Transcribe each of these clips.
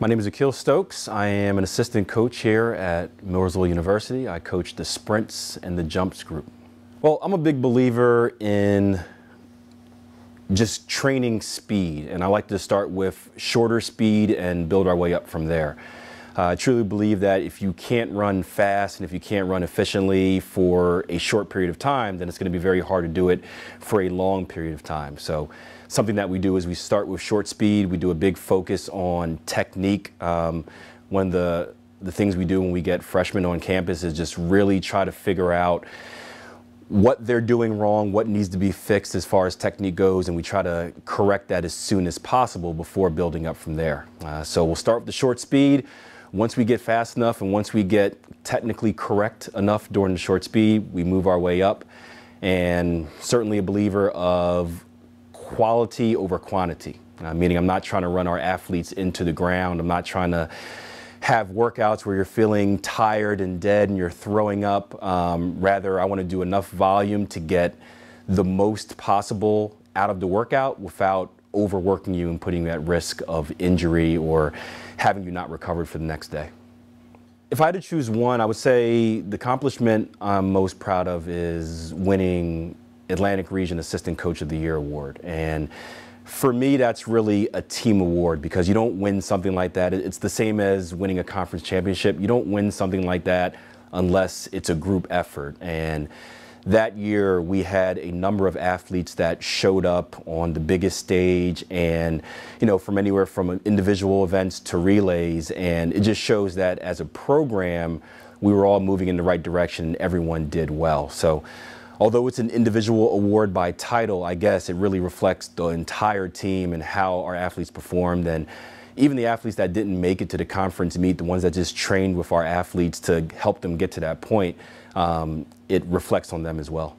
My name is Akil Stokes. I am an assistant coach here at Millersville University. I coach the sprints and the jumps group. Well, I'm a big believer in just training speed, and I like to start with shorter speed and build our way up from there. I truly believe that if you can't run fast and if you can't run efficiently for a short period of time, then it's going to be very hard to do it for a long period of time. So something that we do is we start with short speed. We do a big focus on technique. One of the things we do when we get freshmen on campus is just really try to figure out what they're doing wrong, what needs to be fixed as far as technique goes, and we try to correct that as soon as possible before building up from there. So we'll start with the short speed. Once we get fast enough and once we get technically correct enough during the short speed, we move our way up. And certainly a believer of quality over quantity, meaning I'm not trying to run our athletes into the ground. I'm not trying to have workouts where you're feeling tired and dead and you're throwing up. Rather, I want to do enough volume to get the most possible out of the workout without overworking you and putting you at risk of injury or having you not recovered for the next day. If I had to choose one, I would say the accomplishment I'm most proud of is winning Atlantic Region Assistant Coach of the Year award. And for me, that's really a team award because you don't win something like that. It's the same as winning a conference championship. You don't win something like that unless it's a group effort. And that year, we had a number of athletes that showed up on the biggest stage and, from anywhere from individual events to relays. And it just shows that as a program, we were all moving in the right direction and everyone did well. So although it's an individual award by title, I guess it really reflects the entire team and how our athletes performed. And even the athletes that didn't make it to the conference meet, the ones that just trained with our athletes to help them get to that point, it reflects on them as well.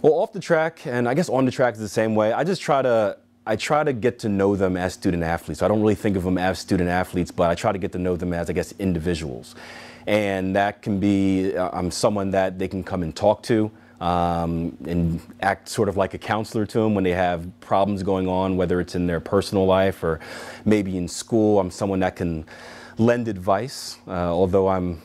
Well, off the track, and I guess on the track is the same way, I try to get to know them as student athletes. So I don't really think of them as student athletes, but I try to get to know them as, I guess, individuals. And that can be, I'm someone that they can come and talk to and act sort of like a counselor to them when they have problems going on, whether it's in their personal life or maybe in school. I'm someone that can lend advice, although I'm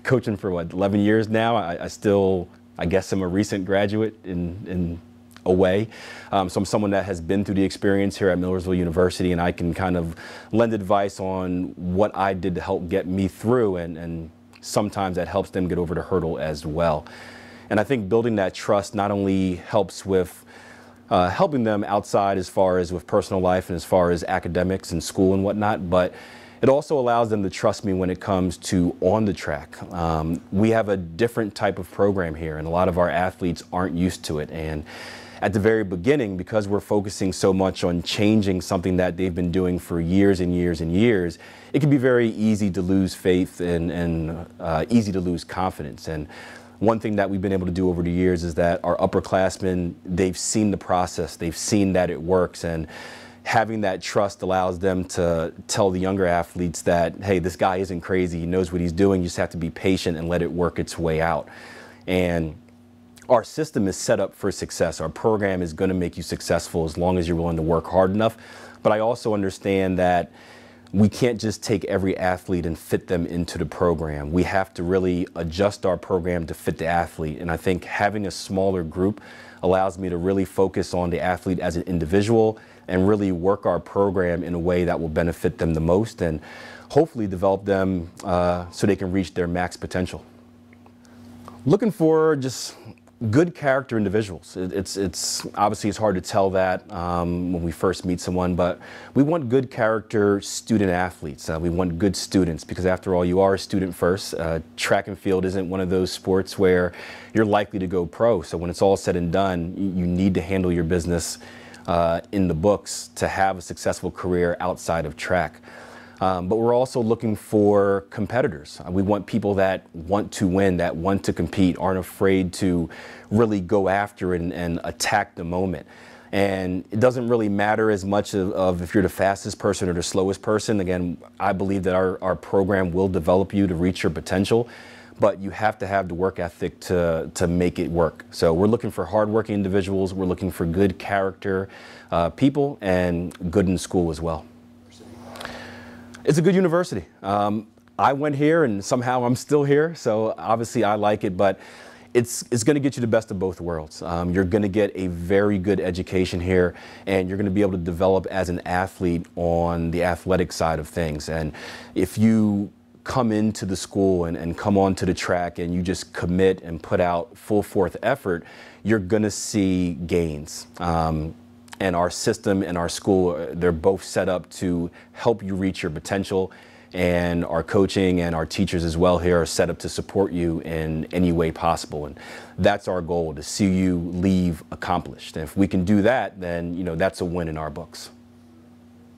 coaching for 11 years now. I still, I guess, am a recent graduate in a way. So I'm someone that has been through the experience here at Millersville University, and I can kind of lend advice on what I did to help get me through, and sometimes that helps them get over the hurdle as well. And I think building that trust not only helps with helping them outside as far as with personal life and as far as academics and school and whatnot, but it also allows them to trust me when it comes to on the track. We have a different type of program here, and a lot of our athletes aren't used to it. And at the very beginning, because we're focusing so much on changing something that they've been doing for years and years and years, it can be very easy to lose faith and easy to lose confidence. And one thing that we've been able to do over the years is that our upperclassmen, they've seen the process, they've seen that it works, and having that trust allows them to tell the younger athletes that, hey, this guy isn't crazy, he knows what he's doing, you just have to be patient and let it work its way out. And our system is set up for success. Our program is going to make you successful as long as you're willing to work hard enough. But I also understand that we can't just take every athlete and fit them into the program. We have to really adjust our program to fit the athlete. And I think having a smaller group allows me to really focus on the athlete as an individual and really work our program in a way that will benefit them the most and hopefully develop them so they can reach their max potential. Looking for just good character individuals. It's obviously it's hard to tell that when we first meet someone, but we want good character student athletes. We want good students because after all, you are a student first. Track and field isn't one of those sports where you're likely to go pro. So when it's all said and done, you need to handle your business in the books to have a successful career outside of track. But we're also looking for competitors. We want people that want to win, that want to compete, aren't afraid to really go after it and attack the moment. And it doesn't really matter as much of if you're the fastest person or the slowest person. Again, I believe that our program will develop you to reach your potential, but you have to have the work ethic to make it work. So we're looking for hardworking individuals. We're looking for good character people and good in school as well. It's a good university. I went here and somehow I'm still here, so obviously I like it, but it's going to get you the best of both worlds. You're going to get a very good education here, and you're going to be able to develop as an athlete on the athletic side of things. And if you come into the school and come onto the track and you just commit and put out full forth effort, you're going to see gains. And our system and our school, they're both set up to help you reach your potential. And our coaching and our teachers as well here are set up to support you in any way possible. And that's our goal, to see you leave accomplished. And if we can do that, then, that's a win in our books.